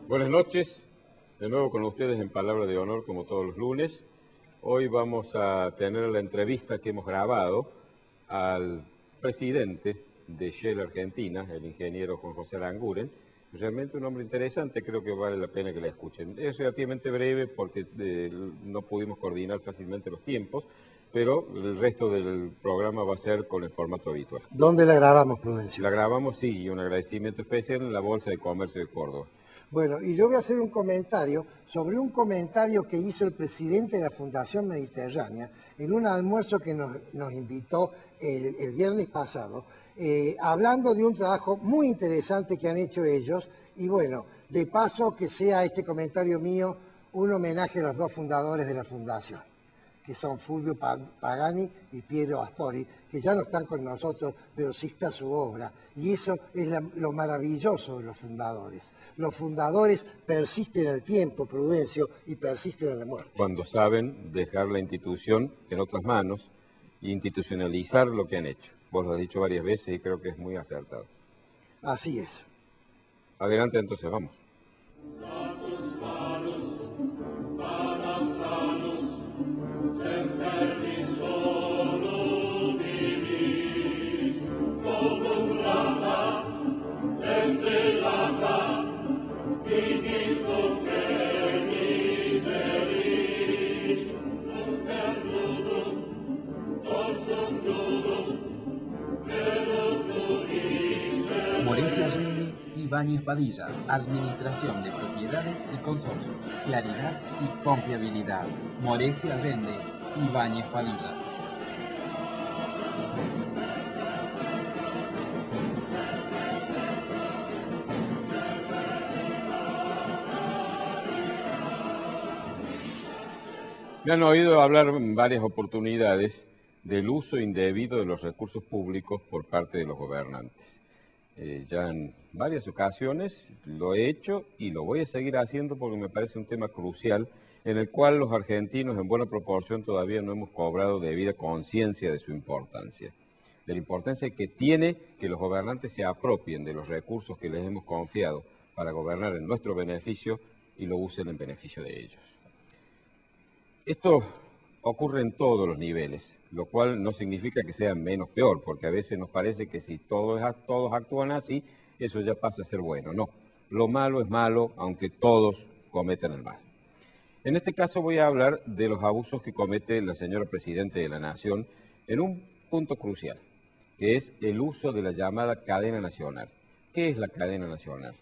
Buenas noches, de nuevo con ustedes en Palabra de Honor como todos los lunes. Hoy vamos a tener la entrevista que hemos grabado al presidente de Shell Argentina, el ingeniero Juan José Aranguren. Realmente un hombre interesante, creo que vale la pena que la escuchen. Es relativamente breve porque no pudimos coordinar fácilmente los tiempos, pero el resto del programa va a ser con el formato habitual. ¿Dónde la grabamos, Prudencio? La grabamos, sí, y un agradecimiento especial en la Bolsa de Comercio de Córdoba. Bueno, y yo voy a hacer un comentario sobre un comentario que hizo el presidente de la Fundación Mediterránea en un almuerzo que nos invitó el viernes pasado, hablando de un trabajo muy interesante que han hecho ellos, y bueno, de paso que sea este comentario mío un homenaje a los dos fundadores de la Fundación, que son Fulvio Pagani y Piero Astori, que ya no están con nosotros, pero sí está su obra. Y eso es lo maravilloso de los fundadores. Los fundadores persisten en el tiempo, Prudencio, y persisten en la muerte. Cuando saben dejar la institución en otras manos e institucionalizar lo que han hecho. Vos lo has dicho varias veces y creo que es muy acertado. Así es. Adelante, entonces, vamos. Morecia Allende y Ibáñez Padilla, Administración de Propiedades y Consorcios, Claridad y Confiabilidad. Morecia Allende y Ibáñez Padilla. Me han oído hablar en varias oportunidades del uso indebido de los recursos públicos por parte de los gobernantes. Ya en varias ocasiones lo he hecho y lo voy a seguir haciendo porque me parece un tema crucial en el cual los argentinos en buena proporción todavía no hemos cobrado debida conciencia de su importancia. De la importancia que tiene que los gobernantes se apropien de los recursos que les hemos confiado para gobernar en nuestro beneficio y lo usen en beneficio de ellos. Esto ocurre en todos los niveles, lo cual no significa que sea menos peor, porque a veces nos parece que si todos actúan así, eso ya pasa a ser bueno. No, lo malo es malo, aunque todos cometan el mal. En este caso voy a hablar de los abusos que comete la señora Presidenta de la Nación en un punto crucial, que es el uso de la llamada cadena nacional. ¿Qué es la cadena nacional?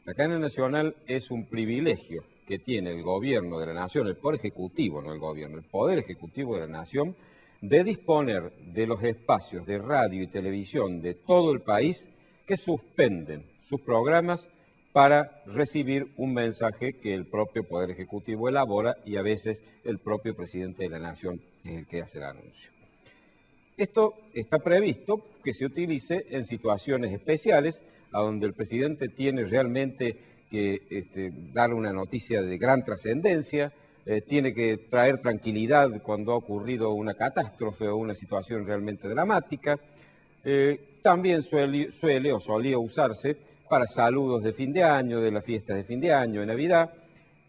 La cadena nacional es un privilegio que tiene el gobierno de la nación, el poder ejecutivo, no el gobierno, el poder ejecutivo de la nación, de disponer de los espacios de radio y televisión de todo el país que suspenden sus programas para recibir un mensaje que el propio poder ejecutivo elabora y a veces el propio presidente de la nación es el que hace el anuncio. Esto está previsto que se utilice en situaciones especiales a donde el presidente tiene realmente que dar una noticia de gran trascendencia, tiene que traer tranquilidad cuando ha ocurrido una catástrofe o una situación realmente dramática. También suele o solía usarse para saludos de fin de año, de las fiestas de fin de año, de Navidad,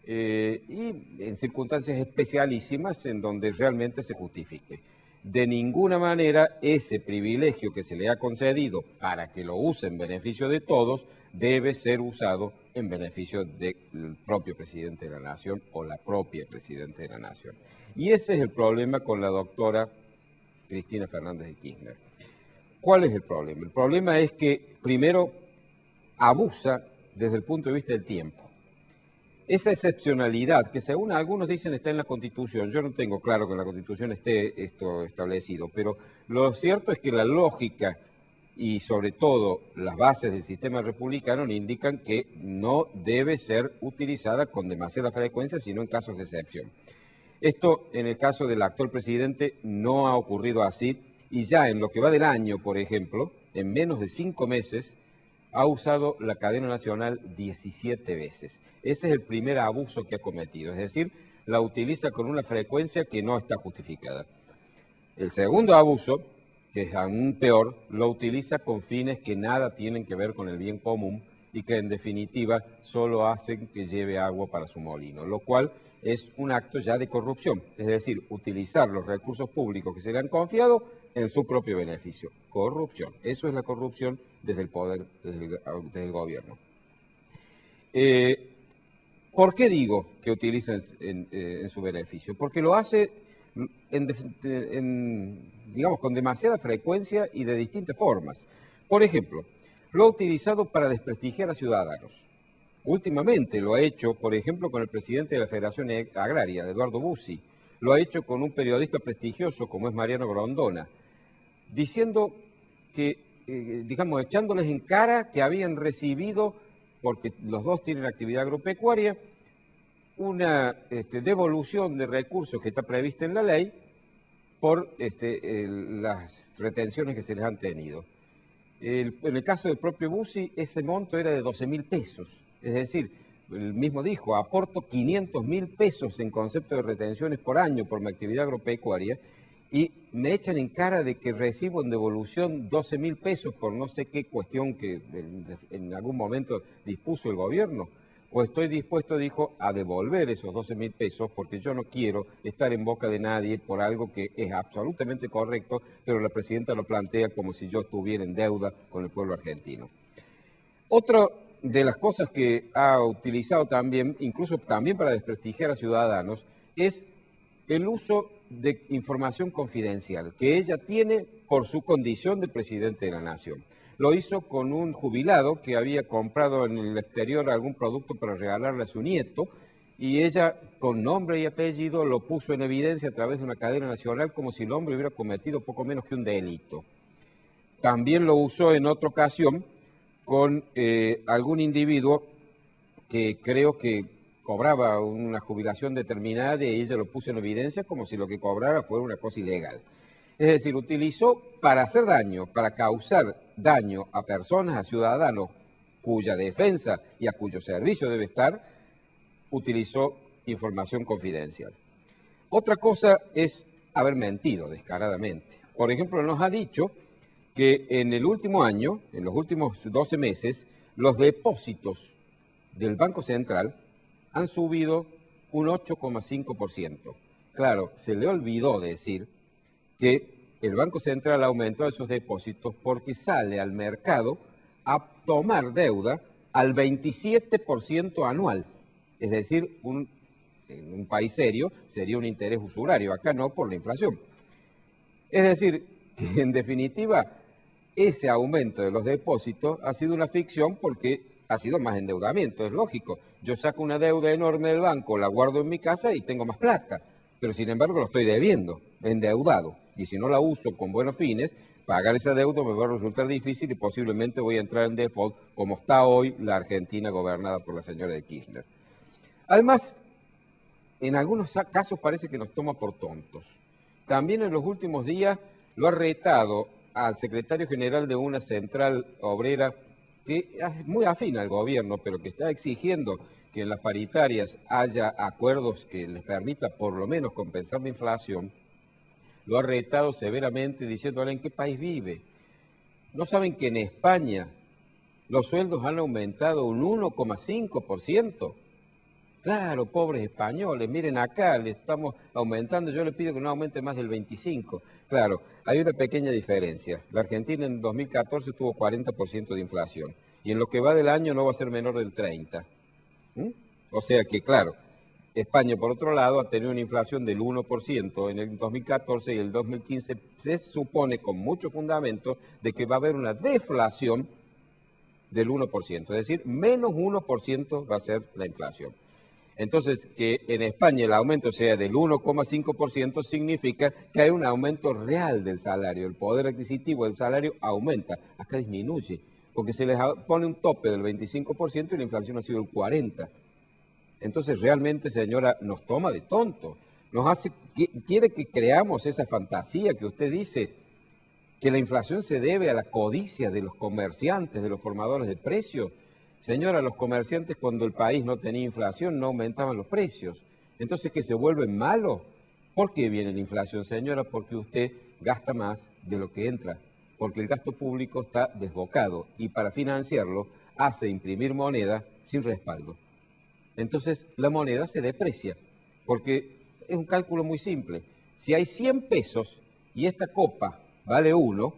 y en circunstancias especialísimas en donde realmente se justifique. De ninguna manera ese privilegio que se le ha concedido para que lo use en beneficio de todos debe ser usado en beneficio del propio presidente de la Nación o la propia presidenta de la Nación. Y ese es el problema con la doctora Cristina Fernández de Kirchner. ¿Cuál es el problema? El problema es que, primero, abusa desde el punto de vista del tiempo. Esa excepcionalidad que según algunos dicen está en la Constitución, yo no tengo claro que en la Constitución esté esto establecido, pero lo cierto es que la lógica y sobre todo las bases del sistema republicano indican que no debe ser utilizada con demasiada frecuencia, sino en casos de excepción. Esto en el caso del actual presidente no ha ocurrido así y ya en lo que va del año, por ejemplo, en menos de 5 meses, ha usado la cadena nacional 17 veces. Ese es el primer abuso que ha cometido, es decir, la utiliza con una frecuencia que no está justificada. El segundo abuso que es aún peor, lo utiliza con fines que nada tienen que ver con el bien común y que en definitiva solo hacen que lleve agua para su molino, lo cual es un acto ya de corrupción, es decir, utilizar los recursos públicos que se le han confiado en su propio beneficio. Corrupción, eso es la corrupción desde el poder, desde el gobierno. ¿Por qué digo que utiliza en su beneficio? Porque lo hace, digamos, con demasiada frecuencia y de distintas formas. Por ejemplo, lo ha utilizado para desprestigiar a ciudadanos. Últimamente lo ha hecho, por ejemplo, con el presidente de la Federación Agraria, Eduardo Bussi. Lo ha hecho con un periodista prestigioso como es Mariano Grondona, diciendo que, digamos, echándoles en cara que habían recibido, porque los dos tienen actividad agropecuaria, una devolución de recursos que está prevista en la ley por las retenciones que se les han tenido. En el caso del propio Bussi, ese monto era de 12.000 pesos. Es decir, él mismo dijo, aporto 500.000 pesos en concepto de retenciones por año por mi actividad agropecuaria y me echan en cara de que recibo en devolución 12.000 pesos por no sé qué cuestión que en algún momento dispuso el gobierno. Pues estoy dispuesto, dijo, a devolver esos 12.000 pesos porque yo no quiero estar en boca de nadie por algo que es absolutamente correcto, pero la presidenta lo plantea como si yo estuviera en deuda con el pueblo argentino. Otra de las cosas que ha utilizado también, incluso también para desprestigiar a ciudadanos, es el uso de información confidencial que ella tiene por su condición de presidente de la nación. Lo hizo con un jubilado que había comprado en el exterior algún producto para regalarle a su nieto y ella, con nombre y apellido, lo puso en evidencia a través de una cadena nacional como si el hombre hubiera cometido poco menos que un delito. También lo usó en otra ocasión con algún individuo que creo que cobraba una jubilación determinada y ella lo puso en evidencia como si lo que cobrara fuera una cosa ilegal. Es decir, utilizó para hacer daño, para causar daño a personas, a ciudadanos cuya defensa y a cuyo servicio debe estar, utilizó información confidencial. Otra cosa es haber mentido descaradamente. Por ejemplo, nos ha dicho que en el último año, en los últimos 12 meses, los depósitos del Banco Central han subido un 8,5%. Claro, se le olvidó decir que el Banco Central aumentó esos depósitos porque sale al mercado a tomar deuda al 27% anual. Es decir, en un país serio sería un interés usurario, acá no por la inflación. Es decir, que en definitiva, ese aumento de los depósitos ha sido una ficción porque ha sido más endeudamiento, es lógico. Yo saco una deuda enorme del banco, la guardo en mi casa y tengo más plata, pero sin embargo lo estoy debiendo, endeudado. Y si no la uso con buenos fines, pagar esa deuda me va a resultar difícil y posiblemente voy a entrar en default como está hoy la Argentina gobernada por la señora de Kirchner. Además, en algunos casos parece que nos toma por tontos. También en los últimos días lo ha retado al secretario general de una central obrera que es muy afín al gobierno, pero que está exigiendo que en las paritarias haya acuerdos que les permita por lo menos compensar la inflación. Lo ha retado severamente diciéndole en qué país vive. ¿No saben que en España los sueldos han aumentado un 1,5%? Claro, pobres españoles, miren acá, le estamos aumentando, yo le pido que no aumente más del 25%. Claro, hay una pequeña diferencia. La Argentina en 2014 tuvo 40% de inflación y en lo que va del año no va a ser menor del 30%. O sea que, claro, España, por otro lado, ha tenido una inflación del 1% en el 2014 y el 2015 se supone con mucho fundamento de que va a haber una deflación del 1%, es decir, menos 1% va a ser la inflación. Entonces, que en España el aumento sea del 1,5% significa que hay un aumento real del salario, el poder adquisitivo del salario aumenta, acá disminuye, porque se les pone un tope del 25% y la inflación ha sido el 40%. Entonces, realmente, señora, nos toma de tonto, quiere que creamos esa fantasía que usted dice, que la inflación se debe a la codicia de los comerciantes, de los formadores de precios. Señora, los comerciantes cuando el país no tenía inflación no aumentaban los precios. Entonces, ¿que se vuelven malos? ¿Por qué viene la inflación, señora? Porque usted gasta más, de lo que entra, porque el gasto público está desbocado y para financiarlo hace imprimir moneda sin respaldo. Entonces la moneda se deprecia, porque es un cálculo muy simple. Si hay 100 pesos y esta copa vale 1,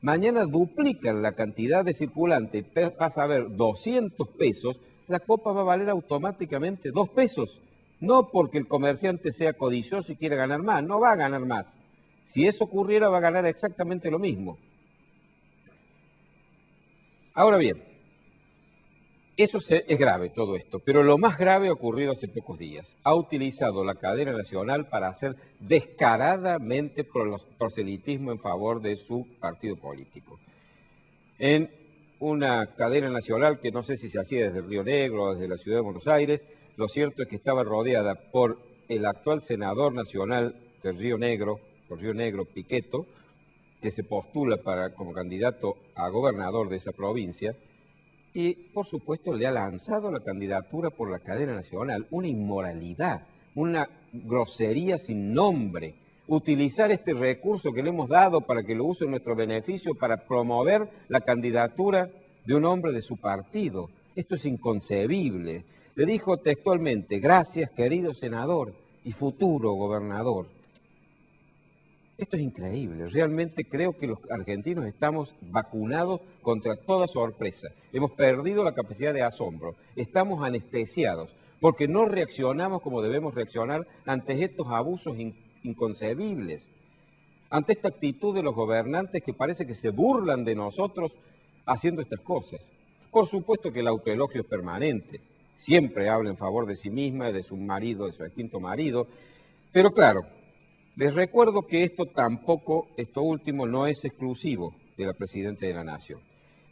mañana duplican la cantidad de circulante, pasa a haber 200 pesos, la copa va a valer automáticamente 2 pesos. No porque el comerciante sea codicioso y quiera ganar más, no va a ganar más. Si eso ocurriera, va a ganar exactamente lo mismo. Ahora bien, es grave todo esto, pero lo más grave ha ocurrido hace pocos días. Ha utilizado la cadena nacional para hacer descaradamente proselitismo en favor de su partido político. En una cadena nacional que no sé si se hacía desde Río Negro o desde la ciudad de Buenos Aires, lo cierto es que estaba rodeada por el actual senador nacional de Río Negro, por Río Negro, Pichetto, que se postula como candidato a gobernador de esa provincia, y por supuesto le ha lanzado la candidatura por la cadena nacional. Una inmoralidad, una grosería sin nombre. Utilizar este recurso que le hemos dado para que lo use en nuestro beneficio para promover la candidatura de un hombre de su partido. Esto es inconcebible. Le dijo textualmente: gracias, querido senador y futuro gobernador. Esto es increíble. Realmente creo que los argentinos estamos vacunados contra toda sorpresa. Hemos perdido la capacidad de asombro. Estamos anestesiados porque no reaccionamos como debemos reaccionar ante estos abusos inconcebibles. Ante esta actitud de los gobernantes que parece que se burlan de nosotros haciendo estas cosas. Por supuesto que el autoelogio es permanente. Siempre habla en favor de sí misma, de su marido, de su extinto marido. Pero claro, les recuerdo que esto último no es exclusivo de la Presidenta de la Nación.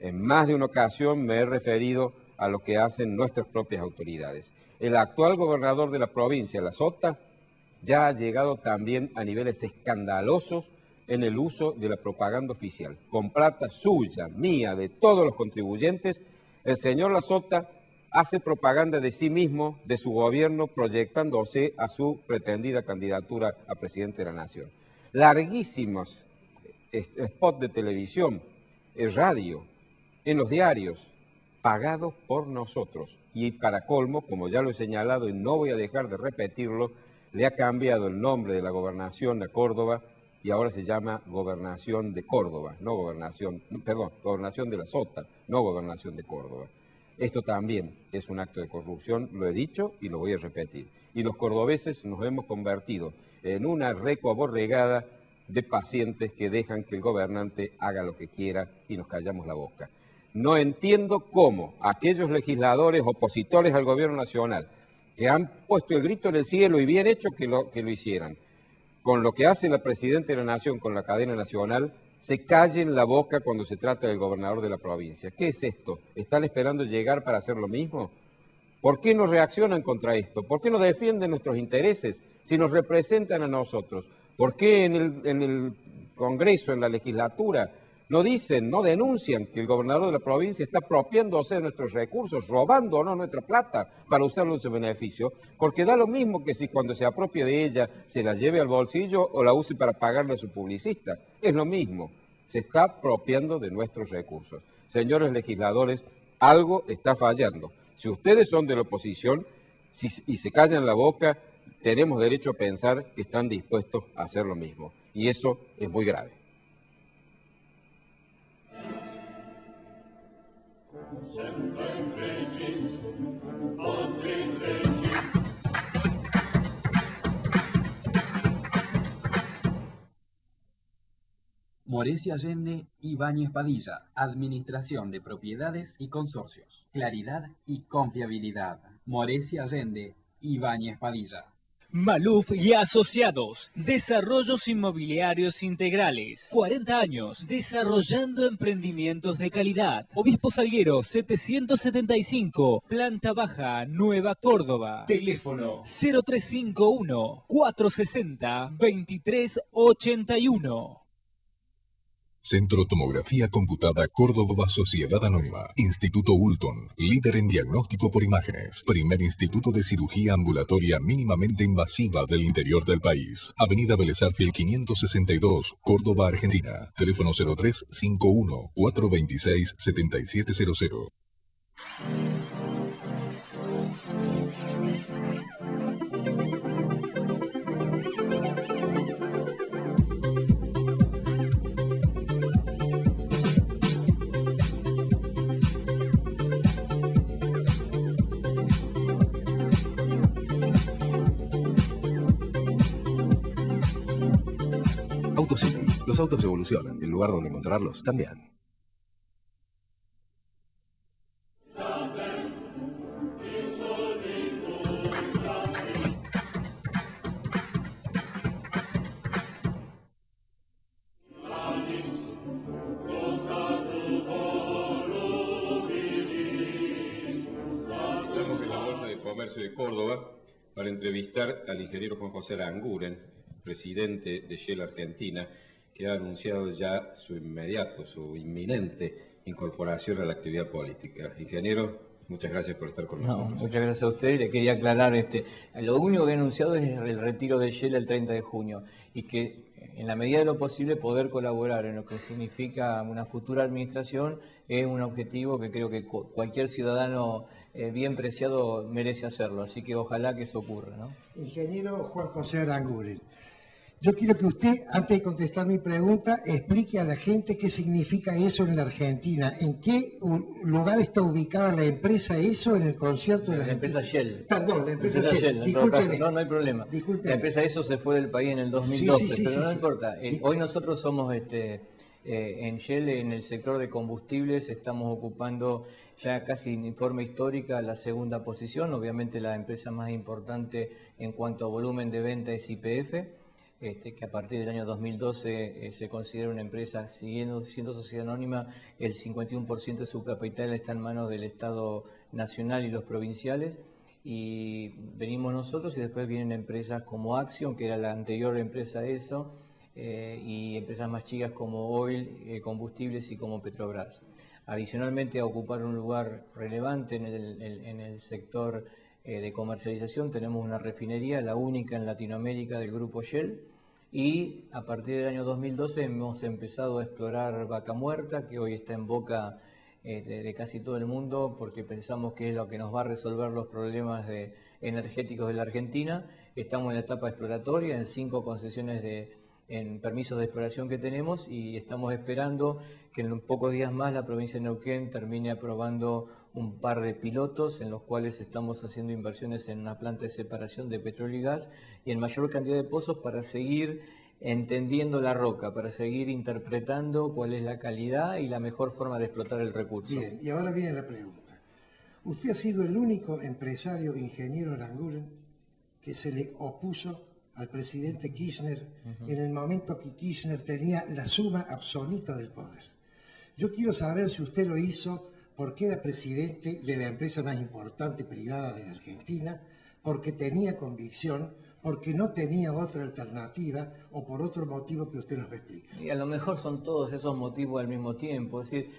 En más de una ocasión me he referido a lo que hacen nuestras propias autoridades. El actual gobernador de la provincia, La Sota, ya ha llegado también a niveles escandalosos en el uso de la propaganda oficial. Con plata suya, mía, de todos los contribuyentes, el señor La Sota hace propaganda de sí mismo, de su gobierno, proyectándose a su pretendida candidatura a presidente de la Nación. Larguísimos spots de televisión, en radio, en los diarios, pagados por nosotros. Y para colmo, como ya lo he señalado y no voy a dejar de repetirlo, le ha cambiado el nombre de la gobernación a Córdoba y ahora se llama Gobernación de Córdoba, no Gobernación, perdón, Gobernación de La Sota, no Gobernación de Córdoba. Esto también es un acto de corrupción, lo he dicho y lo voy a repetir. Y los cordobeses nos hemos convertido en una recua borregada de pacientes que dejan que el gobernante haga lo que quiera y nos callamos la boca. No entiendo cómo aquellos legisladores opositores al gobierno nacional que han puesto el grito en el cielo y bien hecho que lo hicieran, con lo que hace la Presidenta de la Nación con la cadena nacional, se callen la boca cuando se trata del gobernador de la provincia. ¿Qué es esto? ¿Están esperando llegar para hacer lo mismo? ¿Por qué no reaccionan contra esto? ¿Por qué no defienden nuestros intereses si nos representan a nosotros? ¿Por qué en el Congreso, en la legislatura, no dicen, no denuncian que el gobernador de la provincia está apropiándose de nuestros recursos, robándonos nuestra plata para usarlo en su beneficio? Porque da lo mismo que si cuando se apropie de ella se la lleve al bolsillo o la use para pagarle a su publicista. Es lo mismo, se está apropiando de nuestros recursos. Señores legisladores, algo está fallando. Si ustedes son de la oposición y se callan la boca, tenemos derecho a pensar que están dispuestos a hacer lo mismo. Y eso es muy grave. Morecia Allende y Ibáñez Padilla, Administración de Propiedades y Consorcios, Claridad y Confiabilidad. Morecia Allende y Ibáñez Padilla. Maluf y Asociados, Desarrollos Inmobiliarios Integrales, 40 años, desarrollando emprendimientos de calidad. Obispo Salguero, 775, Planta Baja, Nueva Córdoba. Teléfono 0351 460 2381. Centro Tomografía Computada Córdoba Sociedad Anónima. Instituto Ulton, líder en diagnóstico por imágenes. Primer instituto de cirugía ambulatoria mínimamente invasiva del interior del país. Avenida Vélez Arfiel 562, Córdoba, Argentina. Teléfono 0351 426 7700. AutoCity. Los autos evolucionan. El lugar donde encontrarlos también. Estamos en la Bolsa de Comercio de Córdoba para entrevistar al ingeniero Juan José Aranguren, presidente de Shell Argentina, que ha anunciado ya su inminente incorporación a la actividad política. Ingeniero, muchas gracias por estar con nosotros. Muchas gracias a usted. Le quería aclarar, lo único que he anunciado es el retiro de Shell el 30 de junio y que en la medida de lo posible poder colaborar en lo que significa una futura administración es un objetivo que creo que cualquier ciudadano bien preciado merece hacerlo, así que ojalá que eso ocurra, ¿no? Ingeniero Juan José Aranguren, yo quiero que usted, antes de contestar mi pregunta, explique a la gente qué significa eso en la Argentina. ¿En qué lugar está ubicada la empresa ESO en el concierto de la empresa Shell? Perdón, la empresa Shell. Discúlpeme. No hay problema. Discúlpeme. La empresa ESO se fue del país en el 2012, pero no importa. Sí. Hoy nosotros somos en Shell, en el sector de combustibles, estamos ocupando ya casi en forma histórica la segunda posición. Obviamente la empresa más importante en cuanto a volumen de venta es YPF. Que a partir del año 2012 se considera una empresa, siendo sociedad anónima, el 51% de su capital está en manos del Estado Nacional y los provinciales, y venimos nosotros y después vienen empresas como Axion, que era la anterior empresa ESO, y empresas más chicas como Oil, Combustibles y como Petrobras. Adicionalmente, a ocupar un lugar relevante en el sector de comercialización, tenemos una refinería, la única en Latinoamérica del grupo Shell, y a partir del año 2012 hemos empezado a explorar Vaca Muerta, que hoy está en boca de casi todo el mundo, porque pensamos que es lo que nos va a resolver los problemas energéticos de la Argentina. Estamos en la etapa exploratoria, en 5 concesiones en permisos de exploración que tenemos, y estamos esperando que en pocos días más la provincia de Neuquén termine aprobando un par de pilotos en los cuales estamos haciendo inversiones en una planta de separación de petróleo y gas y en mayor cantidad de pozos para seguir entendiendo la roca, para seguir interpretando cuál es la calidad y la mejor forma de explotar el recurso. Bien, y ahora viene la pregunta. Usted ha sido el único empresario, ingeniero Aranguren, que se le opuso al presidente Kirchner en el momento que Kirchner tenía la suma absoluta del poder. Yo quiero saber si usted lo hizo porque era presidente de la empresa más importante privada de la Argentina, porque tenía convicción, porque no tenía otra alternativa o por otro motivo que usted nos va a explicar. Y a lo mejor son todos esos motivos al mismo tiempo. Es decir,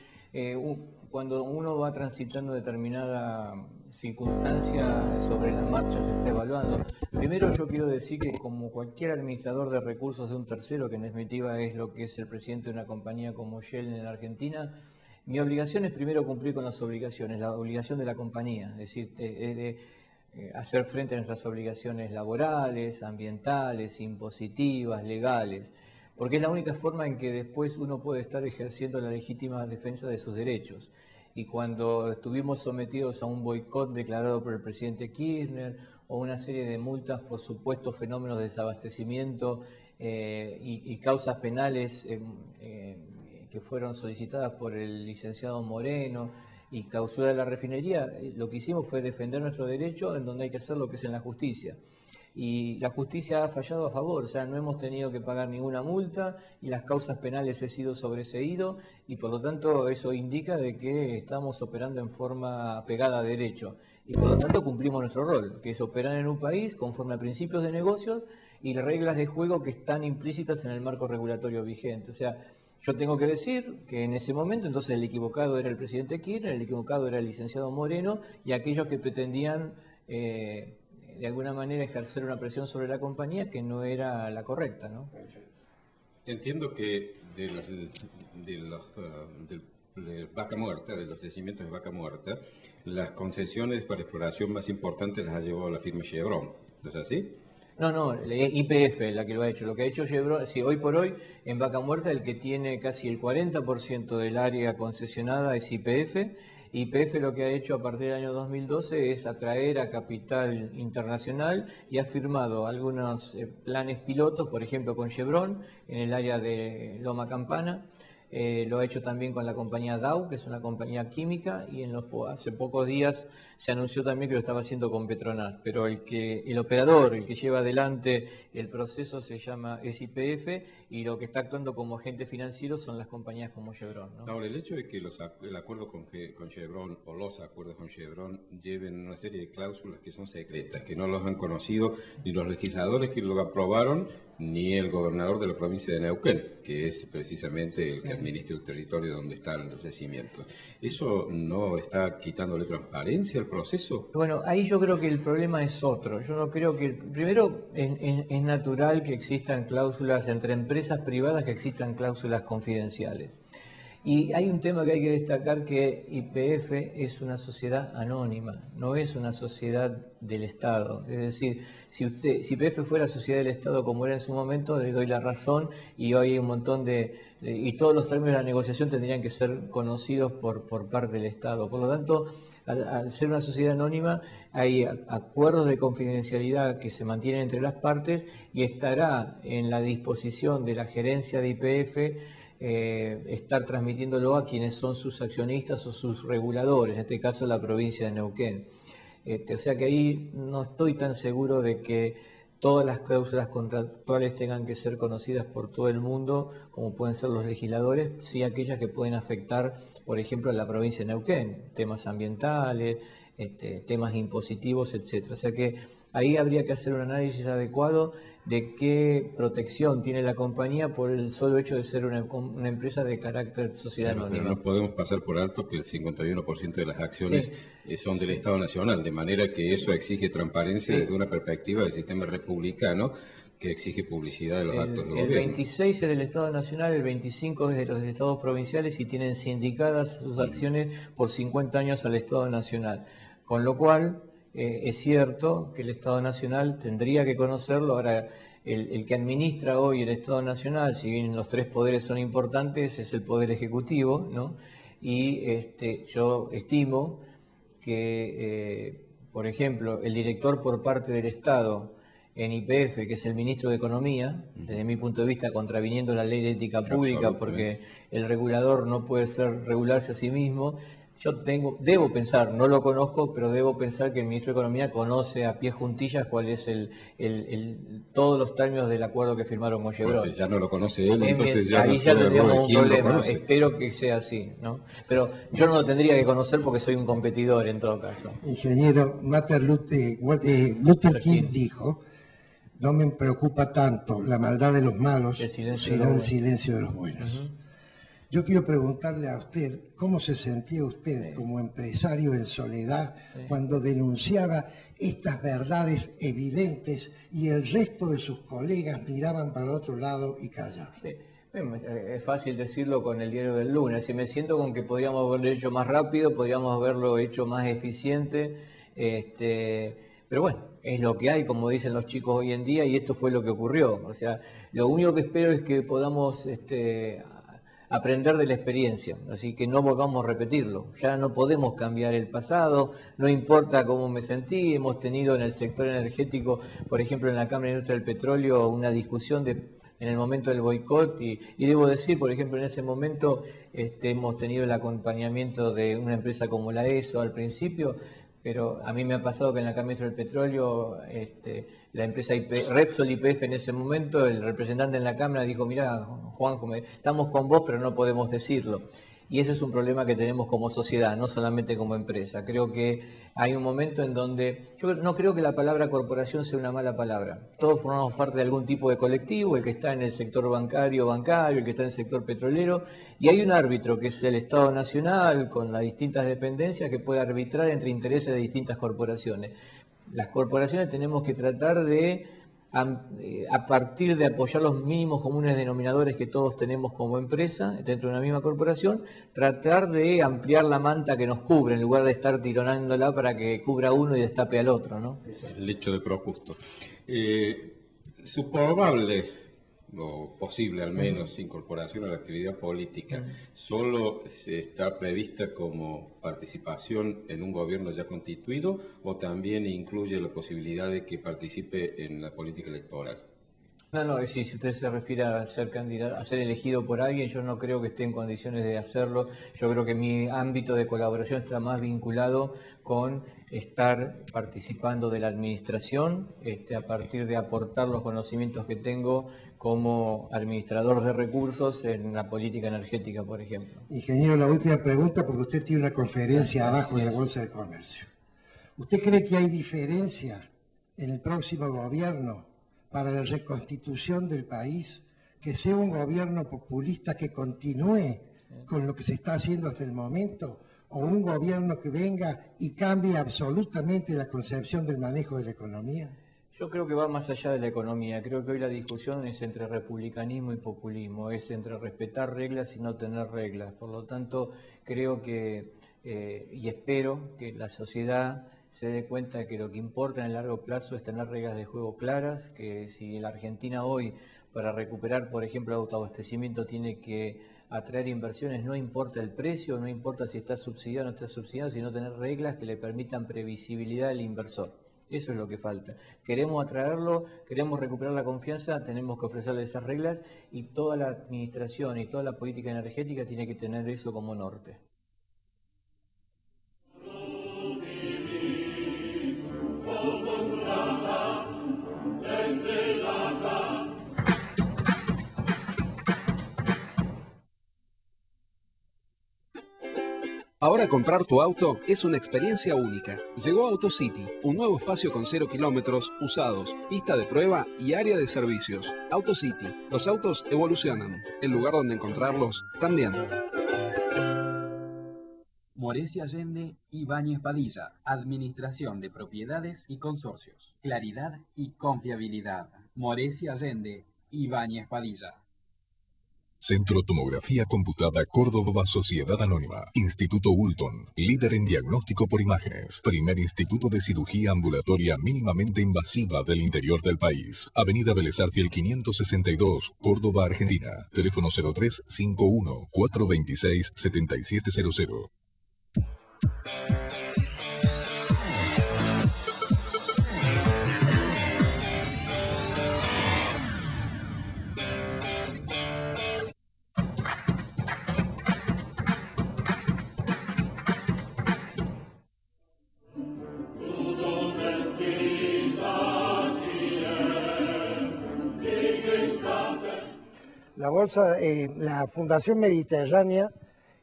cuando uno va transitando determinada circunstancia, sobre la marcha se está evaluando. Primero yo quiero decir que como cualquier administrador de recursos de un tercero, que en definitiva es lo que es el presidente de una compañía como Shell en la Argentina, mi obligación es primero cumplir con las obligaciones, la obligación de la compañía, es decir, de hacer frente a nuestras obligaciones laborales, ambientales, impositivas, legales, porque es la única forma en que después uno puede estar ejerciendo la legítima defensa de sus derechos. Y cuando estuvimos sometidos a un boicot declarado por el presidente Kirchner o una serie de multas por supuestos fenómenos de desabastecimiento y causas penales que fueron solicitadas por el licenciado Moreno y clausura de la refinería, lo que hicimos fue defender nuestro derecho en donde hay que hacer lo que es en la justicia. Y la justicia ha fallado a favor, o sea, no hemos tenido que pagar ninguna multa y las causas penales he sido sobreseído y por lo tanto eso indica de que estamos operando en forma pegada a derecho y por lo tanto cumplimos nuestro rol, que es operar en un país conforme a principios de negocios y reglas de juego que están implícitas en el marco regulatorio vigente. O sea, Yo tengo que decir que en ese momento entonces el equivocado era el presidente Kirchner, el equivocado era el licenciado Moreno y aquellos que pretendían de alguna manera ejercer una presión sobre la compañía que no era la correcta, ¿no? Entiendo que de Vaca Muerta, de los yacimientos de Vaca Muerta, las concesiones para exploración más importantes las ha llevado la firma Chevron, ¿no es así? No, YPF la que lo ha hecho. Lo que ha hecho Chevron, sí, hoy por hoy en Vaca Muerta el que tiene casi el 40% del área concesionada es YPF. YPF lo que ha hecho a partir del año 2012 es atraer a capital internacional y ha firmado algunos planes pilotos, por ejemplo con Chevron en el área de Loma Campana. Lo ha hecho también con la compañía Dow, que es una compañía química, y hace pocos días se anunció también que lo estaba haciendo con Petronas. Pero el operador, el que lleva adelante el proceso se llama YPF y lo que está actuando como agente financiero son las compañías como Chevron, ¿no? Ahora, el hecho de que el acuerdo con Chevron o los acuerdos con Chevron lleven una serie de cláusulas que son secretas, que no los han conocido ni los legisladores que lo aprobaron, ni el gobernador de la provincia de Neuquén, que es precisamente el que administra el territorio donde están los yacimientos. ¿Eso no está quitándole transparencia al proceso? Bueno, ahí yo creo que el problema es otro. Yo no creo que... Primero, es natural que existan cláusulas entre empresas privadas, que existan cláusulas confidenciales. Y hay un tema que hay que destacar, que YPF es una sociedad anónima, no es una sociedad del Estado. Es decir, si YPF fuera sociedad del Estado como era en su momento, le doy la razón y hoy hay un montón y todos los términos de la negociación tendrían que ser conocidos por parte del Estado. Por lo tanto, al ser una sociedad anónima, hay acuerdos de confidencialidad que se mantienen entre las partes y estará en la disposición de la gerencia de YPF estar transmitiéndolo a quienes son sus accionistas o sus reguladores, en este caso la provincia de Neuquén. O sea que ahí no estoy tan seguro de que todas las cláusulas contractuales tengan que ser conocidas por todo el mundo, como pueden ser los legisladores, sí aquellas que pueden afectar, por ejemplo, a la provincia de Neuquén, temas ambientales, temas impositivos, etc. O sea que ahí habría que hacer un análisis adecuado de qué protección tiene la compañía por el solo hecho de ser una empresa de carácter sociedad anónima. Pero no podemos pasar por alto que el 51% de las acciones son del Estado Nacional, de manera que eso exige transparencia desde una perspectiva del sistema republicano que exige publicidad de los actos de gobierno. El 26 es del Estado Nacional, el 25 es de los estados provinciales y tienen sindicadas sus acciones por 50 años al Estado Nacional. Con lo cual, es cierto que el Estado Nacional tendría que conocerlo. Ahora, el que administra hoy el Estado Nacional, si bien los tres poderes son importantes, es el Poder Ejecutivo, ¿no? Y yo estimo que, por ejemplo, el director por parte del Estado en YPF, que es el ministro de Economía, desde mi punto de vista contraviniendo la ley de ética pública, porque el regulador no puede regularse a sí mismo. Yo debo pensar, no lo conozco, pero debo pensar que el ministro de Economía conoce a pie juntillas cuál es todos los términos del acuerdo que firmaron con Chevron. Pues ya no lo conoce él, entonces ya ahí ya tendríamos un problema. Espero que sea así, ¿no? Pero yo no lo tendría que conocer porque soy un competidor en todo caso. Ingeniero, Luther King dijo: no me preocupa tanto la maldad de los malos, sino el silencio de los buenos. Yo quiero preguntarle a usted, ¿cómo se sentía usted como empresario en soledad cuando denunciaba estas verdades evidentes y el resto de sus colegas miraban para otro lado y callaban? Sí. Es fácil decirlo con el diario del lunes. Si me siento con que podríamos haberlo hecho más rápido, podríamos haberlo hecho más eficiente, pero bueno, es lo que hay, como dicen los chicos hoy en día, y esto fue lo que ocurrió. O sea, lo único que espero es que podamos aprender de la experiencia, así que no volvamos a repetirlo. Ya no podemos cambiar el pasado, no importa cómo me sentí. Hemos tenido en el sector energético, por ejemplo en la Cámara de Industria del Petróleo, una discusión en el momento del boicot y debo decir, por ejemplo, en ese momento hemos tenido el acompañamiento de una empresa como la ESO al principio, pero a mí me ha pasado que en la Cámara del Petróleo, la empresa Repsol YPF en ese momento, el representante en la Cámara dijo: mirá, Juanjo, estamos con vos, pero no podemos decirlo. Y ese es un problema que tenemos como sociedad, no solamente como empresa. Creo que hay un momento en donde, yo no creo que la palabra corporación sea una mala palabra. Todos formamos parte de algún tipo de colectivo, el que está en el sector bancario, el que está en el sector petrolero, y hay un árbitro que es el Estado Nacional con las distintas dependencias que puede arbitrar entre intereses de distintas corporaciones. Las corporaciones tenemos que tratar de, a partir de apoyar los mínimos comunes denominadores que todos tenemos como empresa dentro de una misma corporación, tratar de ampliar la manta que nos cubre en lugar de estar tironándola para que cubra uno y destape al otro, ¿no? El hecho de Procusto. Su probable, o posible al menos, incorporación a la actividad política, ¿solo está prevista como participación en un gobierno ya constituido o también incluye la posibilidad de que participe en la política electoral? No, sí, si usted se refiere a ser candidato, a ser elegido por alguien, yo no creo que esté en condiciones de hacerlo. Yo creo que mi ámbito de colaboración está más vinculado con estar participando de la administración, a partir de aportar los conocimientos que tengo como administrador de recursos en la política energética, por ejemplo. Ingeniero, la última pregunta, porque usted tiene una conferencia abajo en la Bolsa de Comercio. ¿Usted cree que hay diferencia en el próximo gobierno para la reconstitución del país, que sea un gobierno populista que continúe con lo que se está haciendo hasta el momento, o un gobierno que venga y cambie absolutamente la concepción del manejo de la economía? Yo creo que va más allá de la economía. Creo que hoy la discusión es entre republicanismo y populismo, es entre respetar reglas y no tener reglas. Por lo tanto, creo que, y espero que la sociedad se dé cuenta de que lo que importa en el largo plazo es tener reglas de juego claras, que si la Argentina hoy, para recuperar, por ejemplo, el autoabastecimiento, tiene que atraer inversiones, no importa el precio, no importa si está subsidiado o no está subsidiado, sino tener reglas que le permitan previsibilidad al inversor. Eso es lo que falta. Queremos atraerlo, queremos recuperar la confianza, tenemos que ofrecerle esas reglas y toda la administración y toda la política energética tiene que tener eso como norte. Ahora comprar tu auto es una experiencia única. Llegó AutoCity, un nuevo espacio con 0 kilómetros, usados, pista de prueba y área de servicios. AutoCity, los autos evolucionan. El lugar donde encontrarlos también. Morecia Allende y Ibáñez Padilla, Administración de Propiedades y Consorcios. Claridad y confiabilidad. Morecia Allende y Ibáñez Padilla. Centro Tomografía Computada Córdoba Sociedad Anónima. Instituto Ulton, líder en diagnóstico por imágenes. Primer instituto de cirugía ambulatoria mínimamente invasiva del interior del país. Avenida Vélez Arfiel 562, Córdoba, Argentina. Teléfono 0351 426 7700. La Fundación Mediterránea,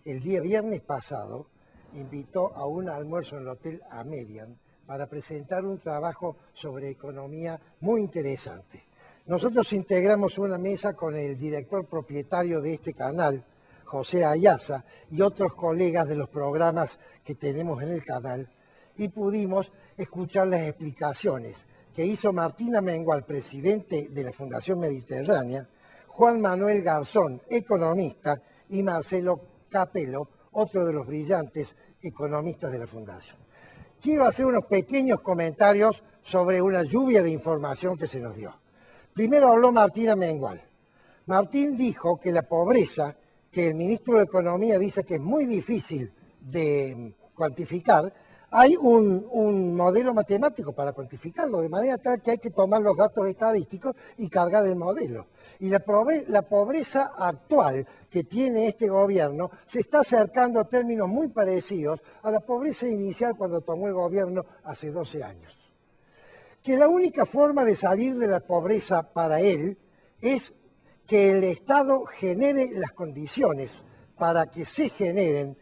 el día viernes pasado, invitó a un almuerzo en el Hotel Amerian para presentar un trabajo sobre economía muy interesante. Nosotros integramos una mesa con el director propietario de este canal, José Ayaza, y otros colegas de los programas que tenemos en el canal, y pudimos escuchar las explicaciones que hizo Martín Amengual, presidente de la Fundación Mediterránea, Juan Manuel Garzón, economista, y Marcelo Capello, otro de los brillantes economistas de la Fundación. Quiero hacer unos pequeños comentarios sobre una lluvia de información que se nos dio. Primero habló Martín Amengual. Martín dijo que la pobreza, que el ministro de Economía dice que es muy difícil de cuantificar, hay un modelo matemático para cuantificarlo, de manera tal que hay que tomar los datos estadísticos y cargar el modelo. Y la pobreza actual que tiene este gobierno se está acercando a términos muy parecidos a la pobreza inicial cuando tomó el gobierno hace 12 años. Que la única forma de salir de la pobreza para él es que el Estado genere las condiciones para que se generen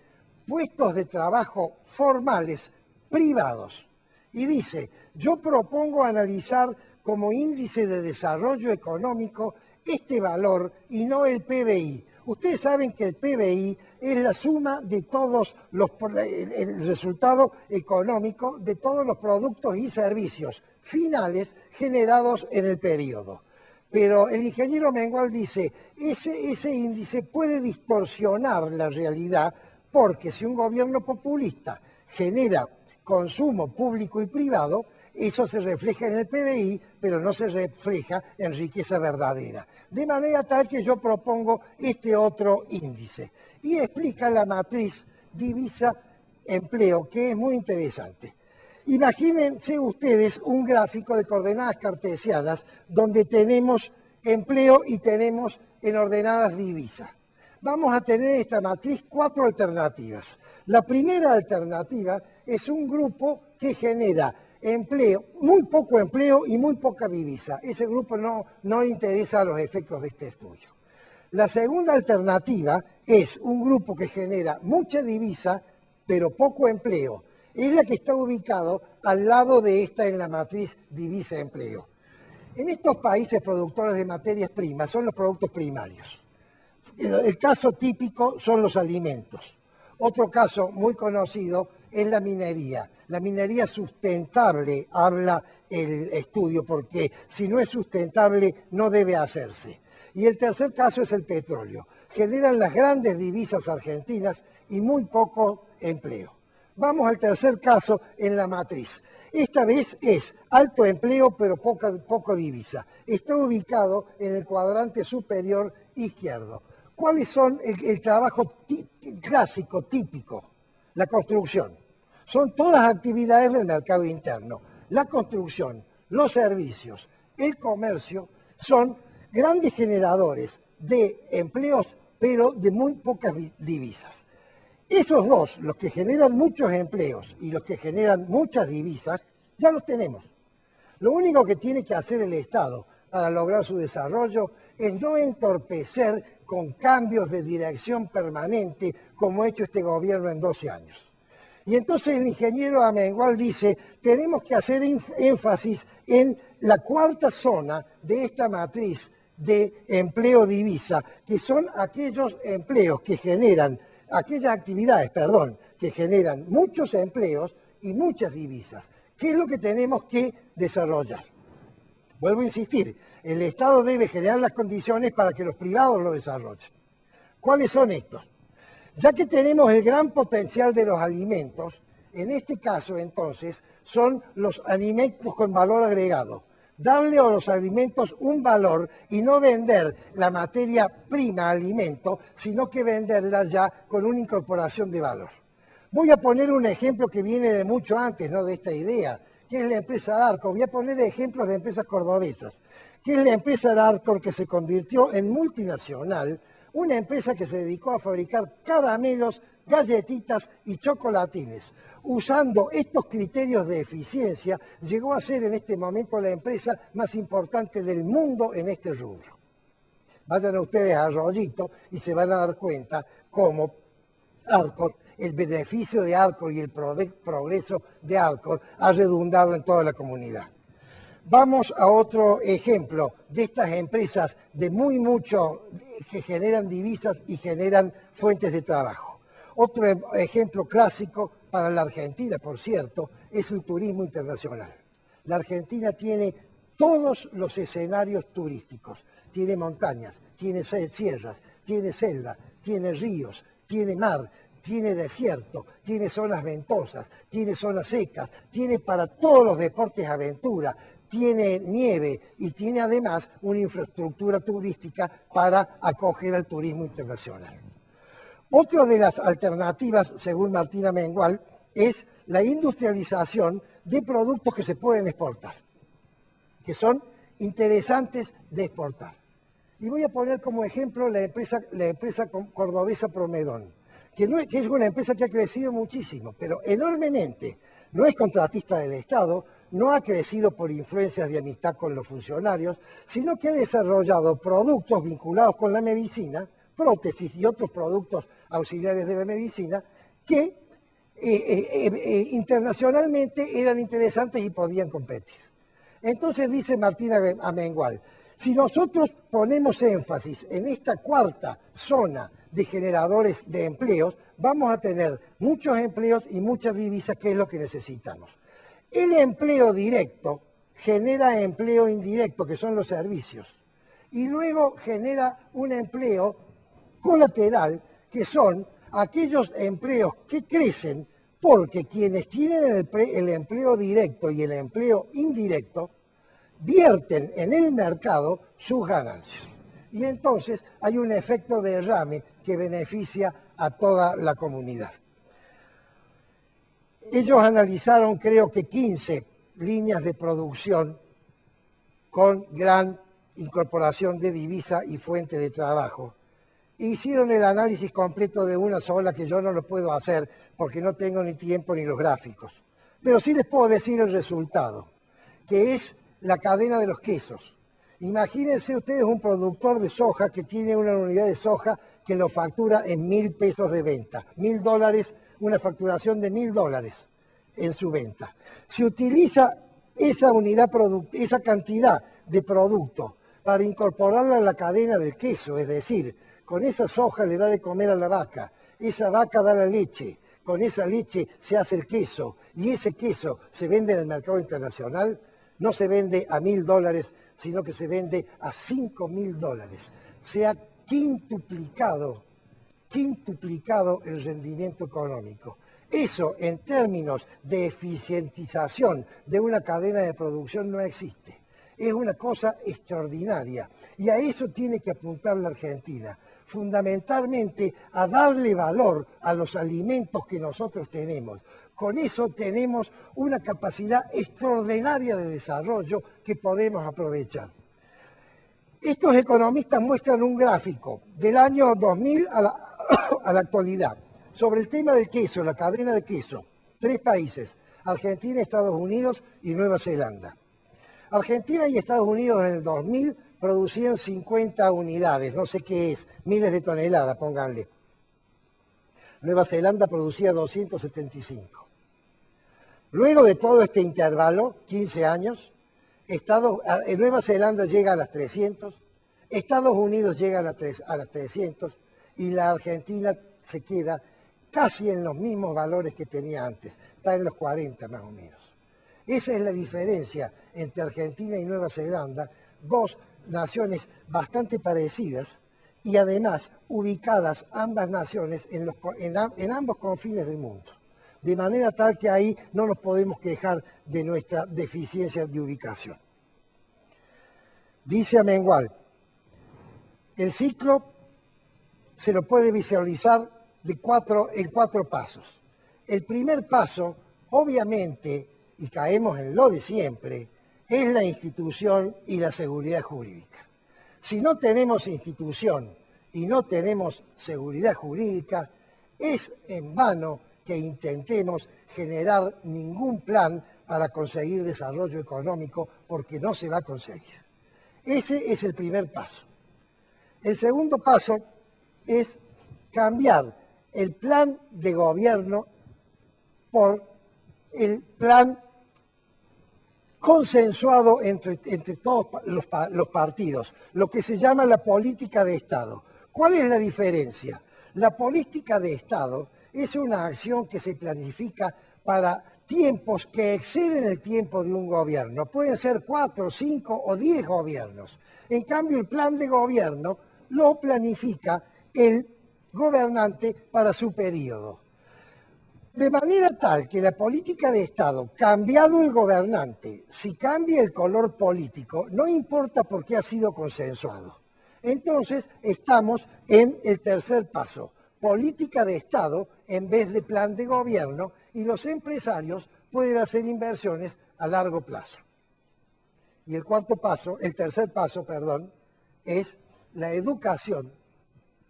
puestos de trabajo formales privados. Y dice, yo propongo analizar como índice de desarrollo económico este valor y no el PBI. Ustedes saben que el PBI es la suma de todos el resultado económico de todos los productos y servicios finales generados en el periodo. Pero el ingeniero Mengual dice, ese índice puede distorsionar la realidad porque si un gobierno populista genera consumo público y privado, eso se refleja en el PBI, pero no se refleja en riqueza verdadera. De manera tal que yo propongo este otro índice. Y explica la matriz divisa-empleo, que es muy interesante. Imagínense ustedes un gráfico de coordenadas cartesianas donde tenemos empleo y tenemos en ordenadas divisas. Vamos a tener en esta matriz 4 alternativas. La primera alternativa es un grupo que genera empleo, muy poco empleo y muy poca divisa. Ese grupo no le interesa a los efectos de este estudio. La segunda alternativa es un grupo que genera mucha divisa, pero poco empleo. Es la que está ubicado al lado de esta en la matriz divisa-empleo. En estos países productores de materias primas son los productos primarios. El caso típico son los alimentos. Otro caso muy conocido es la minería. La minería sustentable, habla el estudio, porque si no es sustentable no debe hacerse. Y el tercer caso es el petróleo. Generan las grandes divisas argentinas y muy poco empleo. Vamos al tercer caso en la matriz. Esta vez es alto empleo pero poco divisa. Está ubicado en el cuadrante superior izquierdo. ¿Cuáles son el trabajo clásico, típico? La construcción. Son todas actividades del mercado interno. La construcción, los servicios, el comercio son grandes generadores de empleos, pero de muy pocas divisas. Esos dos, los que generan muchos empleos y los que generan muchas divisas, ya los tenemos. Lo único que tiene que hacer el Estado para lograr su desarrollo es no entorpecer con cambios de dirección permanente como ha hecho este gobierno en 12 años. Y entonces el ingeniero Amengual dice, tenemos que hacer énfasis en la cuarta zona de esta matriz de empleo divisa, que son aquellos empleos que generan, aquellas actividades, que generan muchos empleos y muchas divisas. ¿Qué es lo que tenemos que desarrollar? Vuelvo a insistir, el Estado debe generar las condiciones para que los privados lo desarrollen. ¿Cuáles son estos? Ya que tenemos el gran potencial de los alimentos, en este caso entonces son los alimentos con valor agregado. Darle a los alimentos un valor y no vender la materia prima alimento, sino que venderla ya con una incorporación de valor. Voy a poner un ejemplo que viene de mucho antes, ¿no?, de esta idea, que es la empresa Arcor. Voy a poner ejemplos de empresas cordobesas, que es la empresa Arcor que se convirtió en multinacional, una empresa que se dedicó a fabricar caramelos, galletitas y chocolatines. Usando estos criterios de eficiencia, llegó a ser en este momento la empresa más importante del mundo en este rubro. Vayan ustedes a Arroyito y se van a dar cuenta cómo Arcor, el beneficio de Arcor y el progreso de Arcor ha redundado en toda la comunidad. Vamos a otro ejemplo de estas empresas de mucho que generan divisas y generan fuentes de trabajo. Otro ejemplo clásico para la Argentina, por cierto, es el turismo internacional. La Argentina tiene todos los escenarios turísticos. Tiene montañas, tiene sierras, tiene selva, tiene ríos, tiene mar, tiene desierto, tiene zonas ventosas, tiene zonas secas, tiene para todos los deportes aventura, tiene nieve y tiene además una infraestructura turística para acoger al turismo internacional. Otra de las alternativas, según Martín Amengual, es la industrialización de productos que se pueden exportar, que son interesantes de exportar. Y voy a poner como ejemplo la empresa cordobesa Promedón, que es una empresa que ha crecido muchísimo, pero enormemente. No es contratista del Estado, no ha crecido por influencias de amistad con los funcionarios, sino que ha desarrollado productos vinculados con la medicina, prótesis y otros productos auxiliares de la medicina que internacionalmente eran interesantes y podían competir. Entonces dice Martín Amengual, si nosotros ponemos énfasis en esta cuarta zona de generadores de empleos, vamos a tener muchos empleos y muchas divisas, que es lo que necesitamos. El empleo directo genera empleo indirecto, que son los servicios, y luego genera un empleo colateral, que son aquellos empleos que crecen porque quienes tienen el empleo directo y el empleo indirecto vierten en el mercado sus ganancias. Y entonces hay un efecto de derrame que beneficia a toda la comunidad. Ellos analizaron, creo que 15 líneas de producción con gran incorporación de divisa y fuente de trabajo. Hicieron el análisis completo de una sola, que yo no lo puedo hacer porque no tengo ni tiempo ni los gráficos. Pero sí les puedo decir el resultado, que es la cadena de los quesos. Imagínense ustedes un productor de soja que tiene una unidad de soja que lo factura en 1.000 pesos de venta. $1.000, una facturación de $1.000 en su venta. Si utiliza esa esa cantidad de producto para incorporarla a la cadena del queso, es decir, con esa soja le da de comer a la vaca, esa vaca da la leche, con esa leche se hace el queso y ese queso se vende en el mercado internacional, no se vende a $1.000, sino que se vende a $5.000. Se ha quintuplicado el rendimiento económico. Eso, en términos de eficientización de una cadena de producción, no existe. Es una cosa extraordinaria y a eso tiene que apuntar la Argentina, fundamentalmente a darle valor a los alimentos que nosotros tenemos. Con eso tenemos una capacidad extraordinaria de desarrollo que podemos aprovechar. Estos economistas muestran un gráfico del año 2000 a la actualidad sobre el tema del queso, la cadena de queso. 3 países, Argentina, Estados Unidos y Nueva Zelanda. Argentina y Estados Unidos en el 2000 producían 50 unidades, no sé qué es, miles de toneladas, pónganle. Nueva Zelanda producía 275. Luego de todo este intervalo, 15 años, Nueva Zelanda llega a las 300, Estados Unidos llega a las 300 y la Argentina se queda casi en los mismos valores que tenía antes, está en los 40 más o menos. Esa es la diferencia entre Argentina y Nueva Zelanda, dos naciones bastante parecidas y además ubicadas ambas naciones en ambos confines del mundo. De manera tal que ahí no nos podemos quejar de nuestra deficiencia de ubicación. Dice Amengual, el ciclo se lo puede visualizar en 4 pasos. El primer paso, obviamente, y caemos en lo de siempre, es la institución y la seguridad jurídica. Si no tenemos institución y no tenemos seguridad jurídica, es en vano que intentemos generar ningún plan para conseguir desarrollo económico, porque no se va a conseguir. Ese es el primer paso. El segundo paso es cambiar el plan de gobierno por el plan consensuado entre todos los partidos, lo que se llama la política de Estado. ¿Cuál es la diferencia? La política de Estado es una acción que se planifica para tiempos que exceden el tiempo de un gobierno. Pueden ser 4, 5 o 10 gobiernos. En cambio, el plan de gobierno lo planifica el gobernante para su periodo. De manera tal que la política de Estado, cambiado el gobernante, si cambia el color político, no importa por qué ha sido consensuado. Entonces, estamos en el tercer paso, política de Estado en vez de plan de gobierno, y los empresarios pueden hacer inversiones a largo plazo. Y el tercer paso, es la educación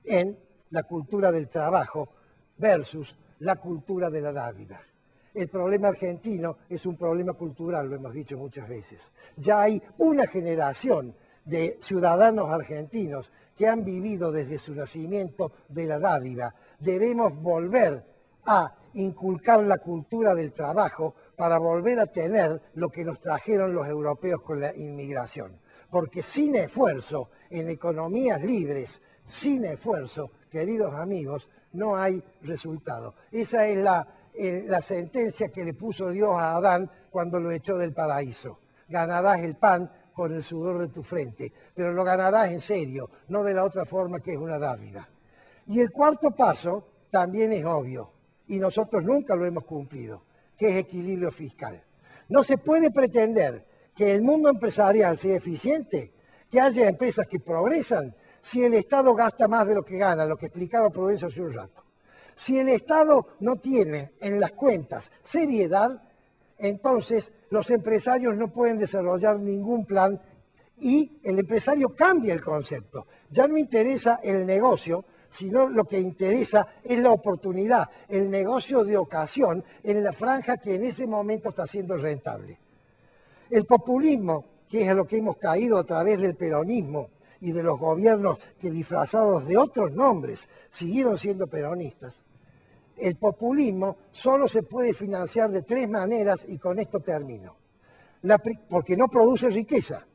en la cultura del trabajo versus la cultura de la dádiva. El problema argentino es un problema cultural, lo hemos dicho muchas veces. Ya hay una generación de ciudadanos argentinos que han vivido desde su nacimiento de la dádiva. Debemos volver a inculcar la cultura del trabajo para volver a tener lo que nos trajeron los europeos con la inmigración. Porque sin esfuerzo, en economías libres, sin esfuerzo, queridos amigos, no hay resultado. Esa es la sentencia que le puso Dios a Adán cuando lo echó del paraíso. Ganarás el pan con el sudor de tu frente, pero lo ganarás en serio, no de la otra forma que es una dádiva. Y el cuarto paso también es obvio, y nosotros nunca lo hemos cumplido, que es equilibrio fiscal. No se puede pretender que el mundo empresarial sea eficiente, que haya empresas que progresan, si el Estado gasta más de lo que gana, lo que explicaba Prudencio hace un rato. Si el Estado no tiene en las cuentas seriedad, entonces los empresarios no pueden desarrollar ningún plan y el empresario cambia el concepto. Ya no interesa el negocio, sino lo que interesa es la oportunidad, el negocio de ocasión en la franja que en ese momento está siendo rentable. El populismo, que es a lo que hemos caído a través del peronismo y de los gobiernos que disfrazados de otros nombres siguieron siendo peronistas, el populismo solo se puede financiar de tres maneras y con esto termino. Porque no produce riqueza.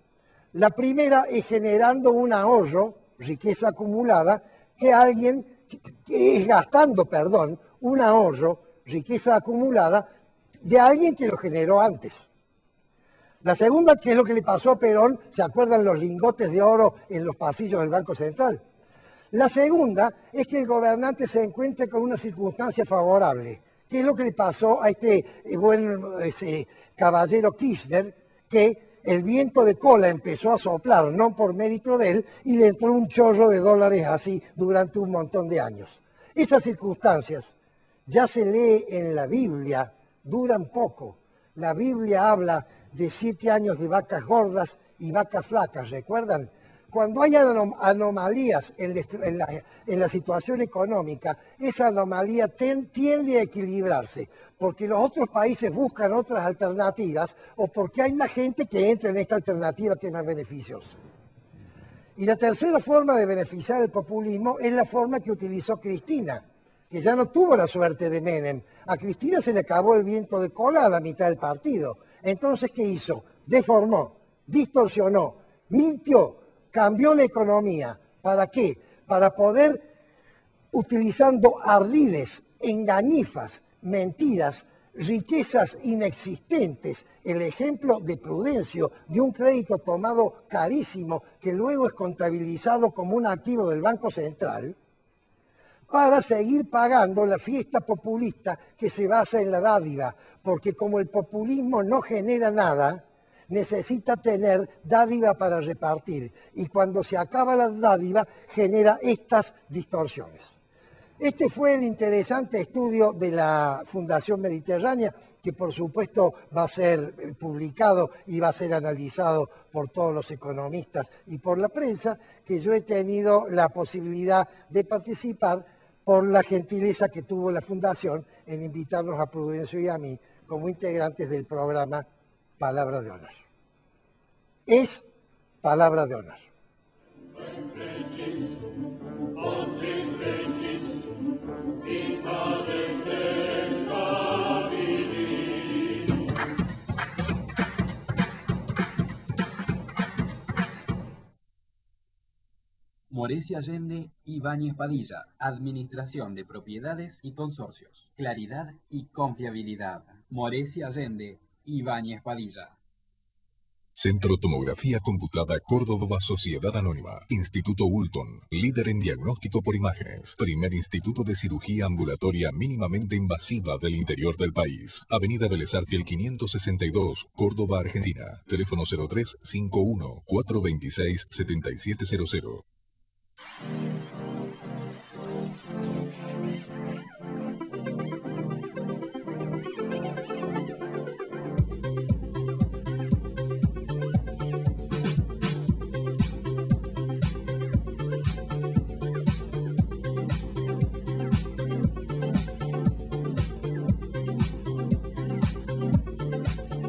La primera es generando un ahorro, riqueza acumulada, que es gastando, un ahorro, riqueza acumulada, de alguien que lo generó antes. La segunda, que es lo que le pasó a Perón, ¿se acuerdan los lingotes de oro en los pasillos del Banco Central? La segunda es que el gobernante se encuentre con una circunstancia favorable, que es lo que le pasó a este caballero Kirchner, que el viento de cola empezó a soplar, no por mérito de él, y le entró un chorro de dólares así durante un montón de años. Esas circunstancias ya se lee en la Biblia, duran poco. La Biblia habla de 7 años de vacas gordas y vacas flacas, ¿recuerdan? Cuando hay anomalías en la situación económica, esa anomalía tiende a equilibrarse, porque los otros países buscan otras alternativas o porque hay más gente que entra en esta alternativa que es más beneficiosa. Y la tercera forma de beneficiar el populismo es la forma que utilizó Cristina, que ya no tuvo la suerte de Menem. A Cristina se le acabó el viento de cola a la mitad del partido. Entonces, ¿qué hizo? Deformó, distorsionó, mintió, cambió la economía. ¿Para qué? Para poder, utilizando ardides, engañifas, mentiras, riquezas inexistentes, el ejemplo de Prudencio, de un crédito tomado carísimo que luego es contabilizado como un activo del Banco Central, para seguir pagando la fiesta populista que se basa en la dádiva, porque como el populismo no genera nada, necesita tener dádiva para repartir, y cuando se acaba la dádiva genera estas distorsiones. Este fue el interesante estudio de la Fundación Mediterránea, que por supuesto va a ser publicado y va a ser analizado por todos los economistas y por la prensa, que yo he tenido la posibilidad de participar por la gentileza que tuvo la Fundación en invitarnos a Prudencio y a mí como integrantes del programa Palabra de Honor. Es Palabra de Honor. Morecia Allende y Ibáñez Padilla, Administración de Propiedades y Consorcios. Claridad y confiabilidad. Morecia Allende y Ibáñez Padilla. Centro Tomografía Computada Córdoba Sociedad Anónima. Instituto Ulton, líder en diagnóstico por imágenes. Primer instituto de cirugía ambulatoria mínimamente invasiva del interior del país. Avenida Vélez Arfiel 562, Córdoba, Argentina. Teléfono 0351 426 7700.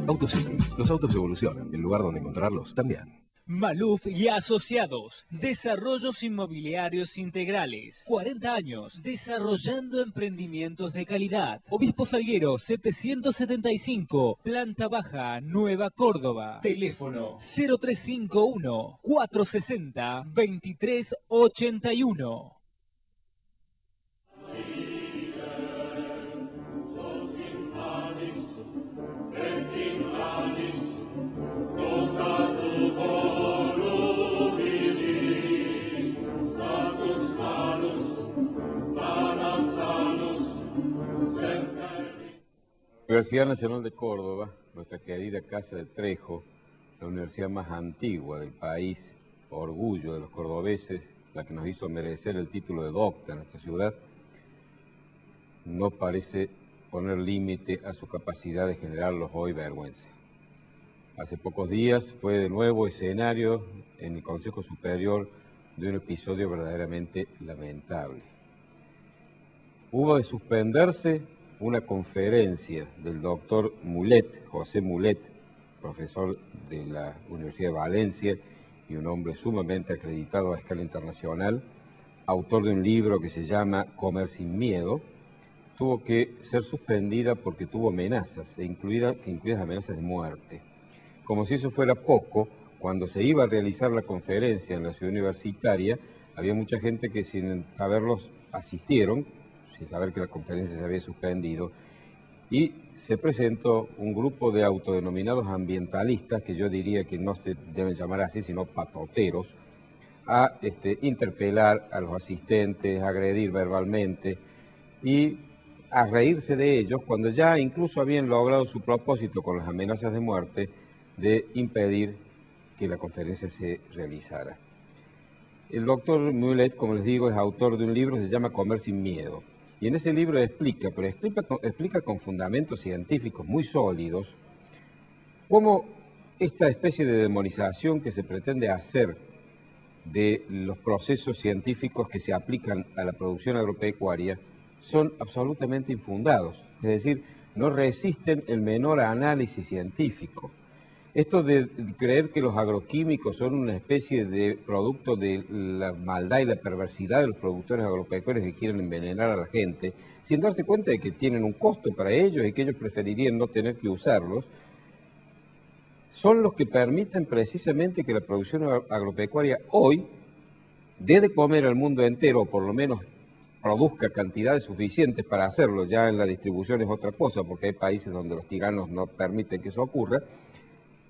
AutoCity. Los autos evolucionan. El lugar donde encontrarlos también. Maluf y Asociados, Desarrollos Inmobiliarios Integrales, 40 años, desarrollando emprendimientos de calidad. Obispo Salguero 775, Planta Baja, Nueva Córdoba. Teléfono 0351 460 2381. Universidad Nacional de Córdoba, nuestra querida Casa de Trejo, la universidad más antigua del país, orgullo de los cordobeses, la que nos hizo merecer el título de docta en esta ciudad, no parece poner límite a su capacidad de generarlos hoy vergüenza. Hace pocos días fue de nuevo escenario en el Consejo Superior de un episodio verdaderamente lamentable. Hubo de suspenderse una conferencia del doctor Mulet, José Mulet, profesor de la Universidad de Valencia y un hombre sumamente acreditado a escala internacional, autor de un libro que se llama Comer sin miedo, tuvo que ser suspendida porque tuvo amenazas, incluidas amenazas de muerte. Como si eso fuera poco, cuando se iba a realizar la conferencia en la ciudad universitaria, había mucha gente que sin saberlos asistieron, sin saber que la conferencia se había suspendido, y se presentó un grupo de autodenominados ambientalistas, que yo diría que no se deben llamar así, sino patoteros, a interpelar a los asistentes, a agredir verbalmente y a reírse de ellos cuando ya incluso habían logrado su propósito con las amenazas de muerte de impedir que la conferencia se realizara. El doctor Mulet, como les digo, es autor de un libro que se llama Comer sin miedo. Y en ese libro explica con fundamentos científicos muy sólidos, cómo esta especie de demonización que se pretende hacer de los procesos científicos que se aplican a la producción agropecuaria son absolutamente infundados. Es decir, no resisten el menor análisis científico. Esto de creer que los agroquímicos son una especie de producto de la maldad y la perversidad de los productores agropecuarios que quieren envenenar a la gente, sin darse cuenta de que tienen un costo para ellos y que ellos preferirían no tener que usarlos, son los que permiten precisamente que la producción agropecuaria hoy dé de comer al mundo entero, o por lo menos produzca cantidades suficientes para hacerlo. Ya en la distribución es otra cosa, porque hay países donde los tiranos no permiten que eso ocurra,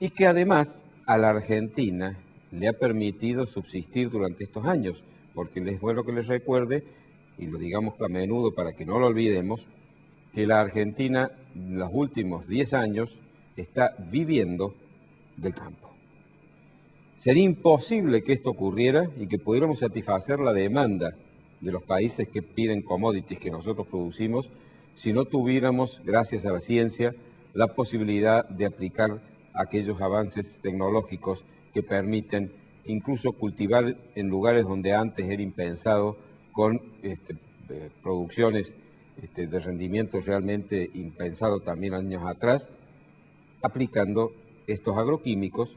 y que además a la Argentina le ha permitido subsistir durante estos años, porque es bueno que les recuerde, y lo digamos a menudo para que no lo olvidemos, que la Argentina en los últimos 10 años está viviendo del campo. Sería imposible que esto ocurriera y que pudiéramos satisfacer la demanda de los países que piden commodities que nosotros producimos si no tuviéramos, gracias a la ciencia, la posibilidad de aplicar aquellos avances tecnológicos que permiten incluso cultivar en lugares donde antes era impensado, con producciones de rendimiento realmente impensado también años atrás, aplicando estos agroquímicos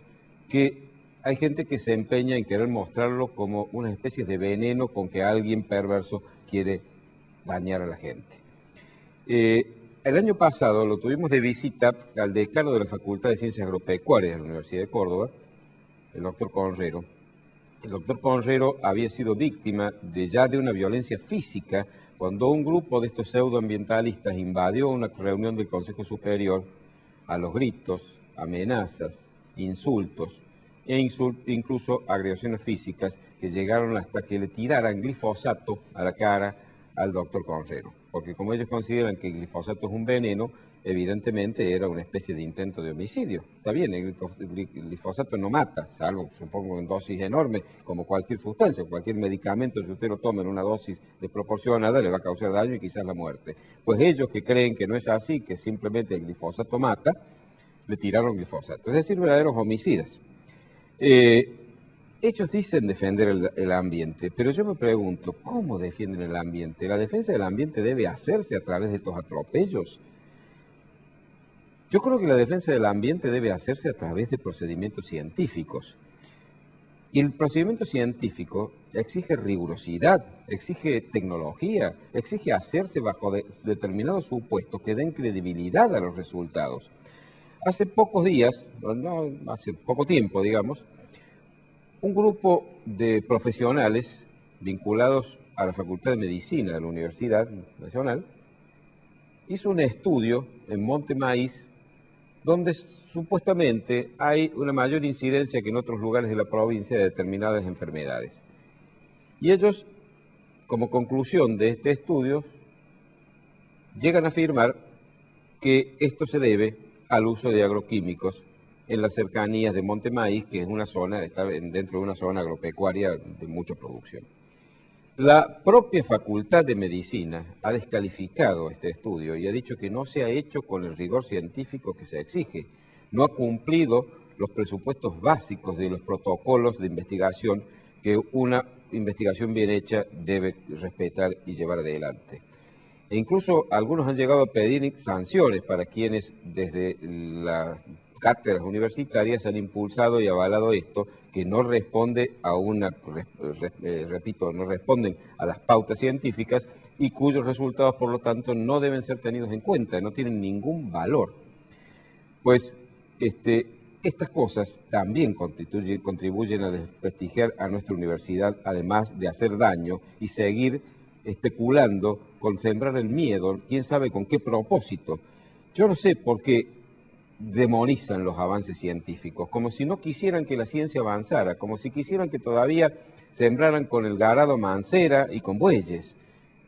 que hay gente que se empeña en querer mostrarlo como una especie de veneno con que alguien perverso quiere dañar a la gente. El año pasado lo tuvimos de visita al decano de la Facultad de Ciencias Agropecuarias de la Universidad de Córdoba, el doctor Conrero. El doctor Conrero había sido víctima de una violencia física cuando un grupo de estos pseudoambientalistas invadió una reunión del Consejo Superior a los gritos, amenazas, insultos e incluso agresiones físicas que llegaron hasta que le tiraran glifosato a la cara al doctor Conrero. Porque como ellos consideran que el glifosato es un veneno, evidentemente era una especie de intento de homicidio. Está bien, el glifosato no mata, salvo, supongo, en dosis enormes, como cualquier sustancia, cualquier medicamento, si usted lo toma en una dosis desproporcionada, le va a causar daño y quizás la muerte. Pues ellos que creen que no es así, que simplemente el glifosato mata, le tiraron glifosato. Es decir, verdaderos homicidas. Ellos dicen defender el ambiente, pero yo me pregunto, ¿cómo defienden el ambiente? ¿La defensa del ambiente debe hacerse a través de estos atropellos? Yo creo que la defensa del ambiente debe hacerse a través de procedimientos científicos. Y el procedimiento científico exige rigurosidad, exige tecnología, exige hacerse bajo determinados supuestos que den credibilidad a los resultados. Hace pocos días, no, hace poco tiempo, digamos, un grupo de profesionales vinculados a la Facultad de Medicina de la Universidad Nacional hizo un estudio en Monte Maíz donde supuestamente hay una mayor incidencia que en otros lugares de la provincia de determinadas enfermedades. Y ellos, como conclusión de este estudio, llegan a afirmar que esto se debe al uso de agroquímicos en las cercanías de Monte Maíz, que es una zona, está dentro de una zona agropecuaria de mucha producción. La propia Facultad de Medicina ha descalificado este estudio y ha dicho que no se ha hecho con el rigor científico que se exige. No ha cumplido los presupuestos básicos de los protocolos de investigación que una investigación bien hecha debe respetar y llevar adelante. E incluso algunos han llegado a pedir sanciones para quienes desde las cátedras universitarias han impulsado y avalado esto, que no responde a repito, no responden a las pautas científicas y cuyos resultados, por lo tanto, no deben ser tenidos en cuenta, no tienen ningún valor. Pues estas cosas también contribuyen a desprestigiar a nuestra universidad, además de hacer daño y seguir especulando con sembrar el miedo, quién sabe con qué propósito. Yo no sé por qué demonizan los avances científicos, como si no quisieran que la ciencia avanzara, como si quisieran que todavía sembraran con el ganado mancera y con bueyes.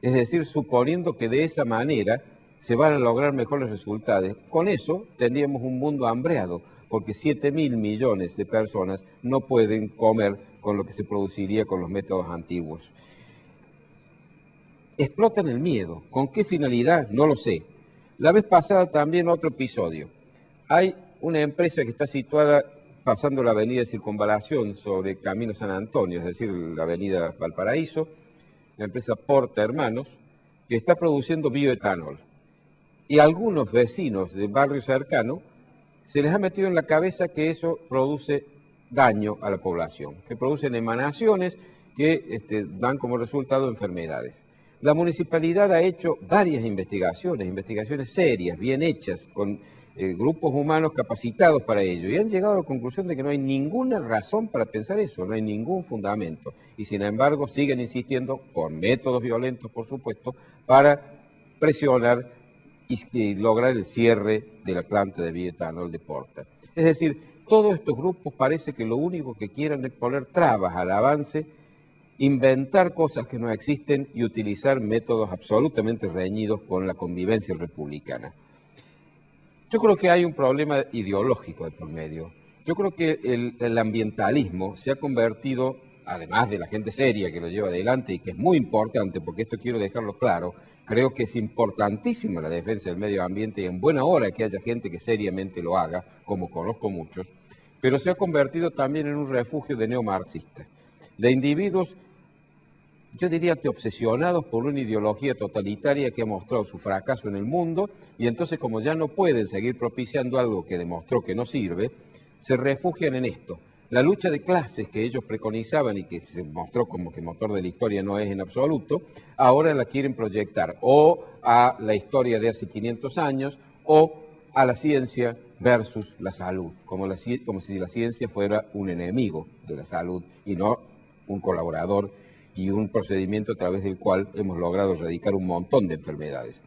Es decir, suponiendo que de esa manera se van a lograr mejores resultados. Con eso tendríamos un mundo hambreado, porque 7.000 millones de personas no pueden comer con lo que se produciría con los métodos antiguos. Explotan el miedo. ¿Con qué finalidad? No lo sé. La vez pasada también otro episodio. Hay una empresa que está situada pasando la avenida de Circunvalación sobre Camino San Antonio, es decir, la avenida Valparaíso, la empresa Porta Hermanos, que está produciendo bioetanol. Y algunos vecinos del barrio cercano se les ha metido en la cabeza que eso produce daño a la población, que producen emanaciones que dan como resultado enfermedades. La municipalidad ha hecho varias investigaciones serias, bien hechas, con grupos humanos capacitados para ello, y han llegado a la conclusión de que no hay ninguna razón para pensar eso, no hay ningún fundamento. Y sin embargo siguen insistiendo, con métodos violentos por supuesto, para presionar y lograr el cierre de la planta de bioetanol de Porta. Es decir, todos estos grupos parece que lo único que quieren es poner trabas al avance, inventar cosas que no existen y utilizar métodos absolutamente reñidos con la convivencia republicana. Yo creo que hay un problema ideológico de por medio. Yo creo que el ambientalismo se ha convertido, además de la gente seria que lo lleva adelante y que es muy importante, porque esto quiero dejarlo claro, creo que es importantísima la defensa del medio ambiente y en buena hora que haya gente que seriamente lo haga, como conozco muchos, pero se ha convertido también en un refugio de neomarxistas, de individuos, yo diría que obsesionados por una ideología totalitaria que ha mostrado su fracaso en el mundo, y entonces como ya no pueden seguir propiciando algo que demostró que no sirve, se refugian en esto. La lucha de clases que ellos preconizaban y que se mostró como que motor de la historia no es en absoluto, ahora la quieren proyectar o a la historia de hace 500 años o a la ciencia versus la salud, como si la ciencia fuera un enemigo de la salud y no un colaborador y un procedimiento a través del cual hemos logrado erradicar un montón de enfermedades.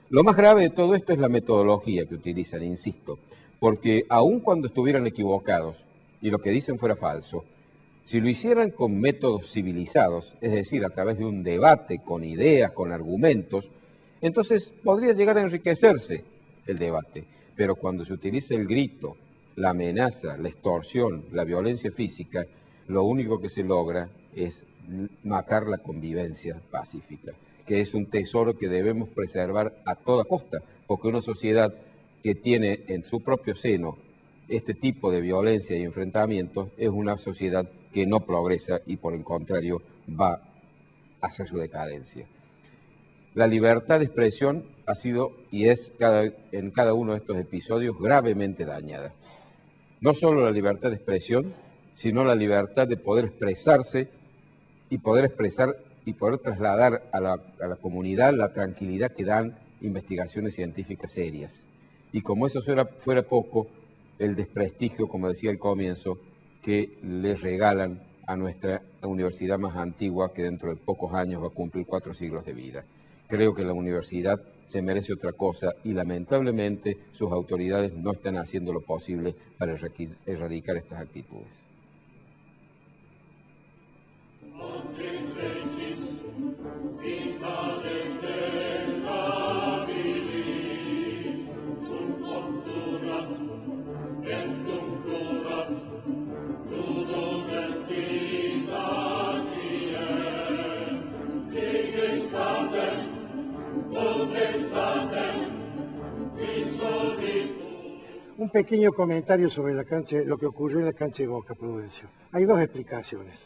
Lo más grave de todo esto es la metodología que utilizan, insisto, porque aun cuando estuvieran equivocados y lo que dicen fuera falso, si lo hicieran con métodos civilizados, es decir, a través de un debate, con ideas, con argumentos, entonces podría llegar a enriquecerse el debate. Pero cuando se utiliza el grito, la amenaza, la extorsión, la violencia física, lo único que se logra es matar la convivencia pacífica, que es un tesoro que debemos preservar a toda costa, porque una sociedad que tiene en su propio seno este tipo de violencia y enfrentamientos es una sociedad que no progresa y por el contrario va hacia su decadencia. La libertad de expresión ha sido y es en cada uno de estos episodios gravemente dañada. No solo la libertad de expresión, sino la libertad de poder expresarse y poder trasladar a la comunidad la tranquilidad que dan investigaciones científicas serias. Y como eso fuera poco, el desprestigio, como decía al comienzo, que les regalan a nuestra universidad más antigua, que dentro de pocos años va a cumplir 4 siglos de vida. Creo que la universidad se merece otra cosa y lamentablemente sus autoridades no están haciendo lo posible para erradicar estas actitudes. Un pequeño comentario sobre lo que ocurrió en la cancha de Boca, Prudencio. Hay 2 explicaciones.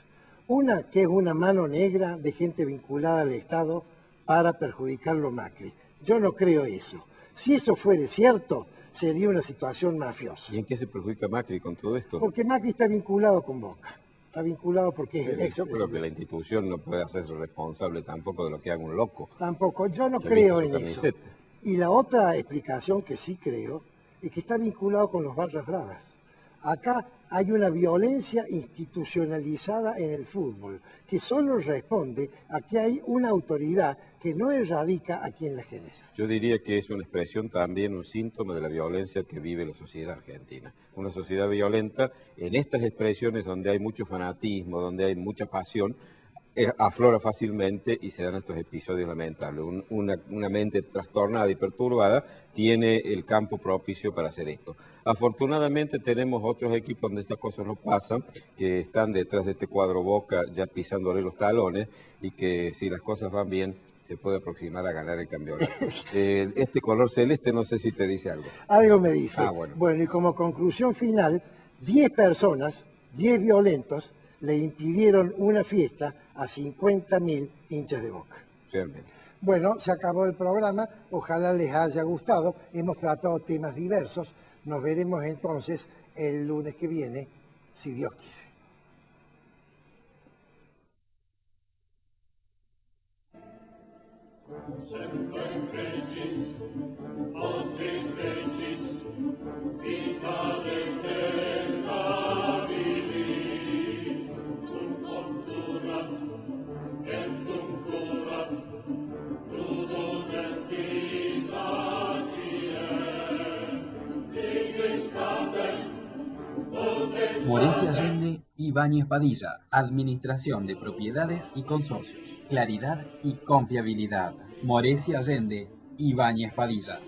Una, que es una mano negra de gente vinculada al Estado para perjudicarlo Macri. Yo no creo eso. Si eso fuere cierto, sería una situación mafiosa. ¿Y en qué se perjudica Macri con todo esto? Porque Macri está vinculado con Boca. Está vinculado porque es ex. Yo creo que la institución no puede hacerse responsable tampoco de lo que haga un loco. Tampoco, yo no creo en eso. Y la otra explicación que sí creo es que está vinculado con los barras bravas. Acá hay una violencia institucionalizada en el fútbol que solo responde a que hay una autoridad que no erradica a quien la genera. Yo diría que es una expresión también, un síntoma de la violencia que vive la sociedad argentina. Una sociedad violenta, en estas expresiones donde hay mucho fanatismo, donde hay mucha pasión, aflora fácilmente y se dan estos episodios lamentables. Una mente trastornada y perturbada tiene el campo propicio para hacer esto. Afortunadamente tenemos otros equipos donde estas cosas no pasan, que están detrás de este cuadro Boca ya pisándole los talones y que si las cosas van bien se puede aproximar a ganar el campeonato. Este color celeste no sé si te dice algo. Algo me dice. Bueno, y como conclusión final, 10 personas, 10 violentos, le impidieron una fiesta a 50.000 hinchas de Boca. Realmente. Bueno, se acabó el programa, ojalá les haya gustado, hemos tratado temas diversos, nos veremos entonces el lunes que viene, si Dios quiere. Morecia Allende y Ibáñez Padilla, Administración de Propiedades y Consorcios. Claridad y confiabilidad. Morecia Allende y Ibáñez Padilla.